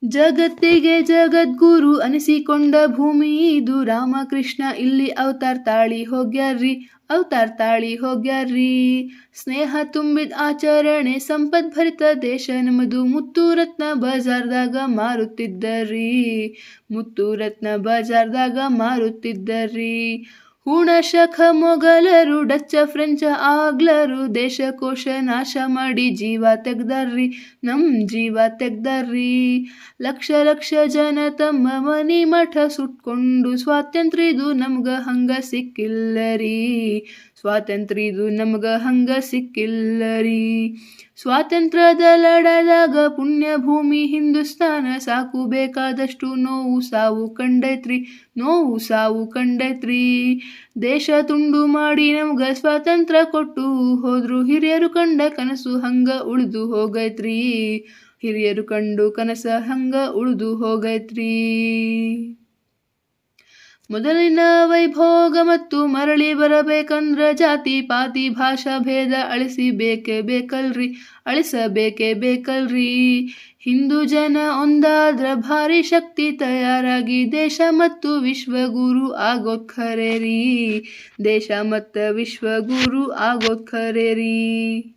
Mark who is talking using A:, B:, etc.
A: ಜಗತ್ತಿಗೆ ಜಗದ್ಗುರು ಅನಿಸಿಕೊಂಡ ಭೂಮಿ ಇದು. ರಾಮಕೃಷ್ಣ ಇಲ್ಲಿ ಅವತಾರ್ ತಾಳಿ ಹೋಗ್ಯಾರ್ರಿ. ಸ್ನೇಹ ತುಂಬಿದ ಆಚರಣೆ, ಸಂಪದ್ಭರಿತ ದೇಶ ನಮ್ಮದು. ಮುತ್ತು ರತ್ನ ಬಜಾರ್ದಾಗ ಮಾರುತ್ತಿದ್ದರಿ. ಹೂಣ ಶಖ ಮೊಘಲರು, ಡಚ್ಚ ಫ್ರೆಂಚ ಆಗ್ಲರು, ದೇಶಕೋಶ ನಾಶ ಮಾಡಿ ನಮ್ ಜೀವ ತೆಗ್ದಾರ್ರಿ. ಲಕ್ಷ ಲಕ್ಷ ಜನ ತಮ್ಮ ಮನಿ ಮಠ ಸುಟ್ಕೊಂಡು, ಸ್ವಾತಂತ್ರ್ಯದು ನಮ್ಗ ಹಂಗ ಸಿಕ್ಕಿಲ್ಲರಿ. ಸ್ವಾತಂತ್ರ್ಯದ ಲಡದಾಗ ಪುಣ್ಯ ಭೂಮಿ ಹಿಂದೂಸ್ತಾನ, ಸಾಕು ಬೇಕಾದಷ್ಟು ನೋವು ಸಾವು ಕಂಡೈತ್ರಿ. ದೇಶ ತುಂಡು ಮಾಡಿ ನಮ್ಗ ಸ್ವಾತಂತ್ರ್ಯ ಕೊಟ್ಟು ಹೋದ್ರು, ಹಿರಿಯರು ಕಂಡ ಕನಸು ಹಂಗ ಉಳ್ದು ಹೋಗೈತ್ರಿ. ಮೊದಲಿನ ವೈಭೋಗ ಮತ್ತು ಮರಳಿ ಬರಬೇಕಂದ್ರ ಜಾತಿ ಪಾತಿ ಭಾಷಾ ಭೇದ ಅಳಿಸಬೇಕೇ ಬೇಕಲ್ರಿ. ಹಿಂದೂ ಜನ ಒಂದಾದ್ರ ಭಾರಿ ಶಕ್ತಿ ತಯಾರಾಗಿ, ದೇಶ ಮತ್ತು ವಿಶ್ವಗುರು ಆಗೋದ್ ಖರೇರಿ.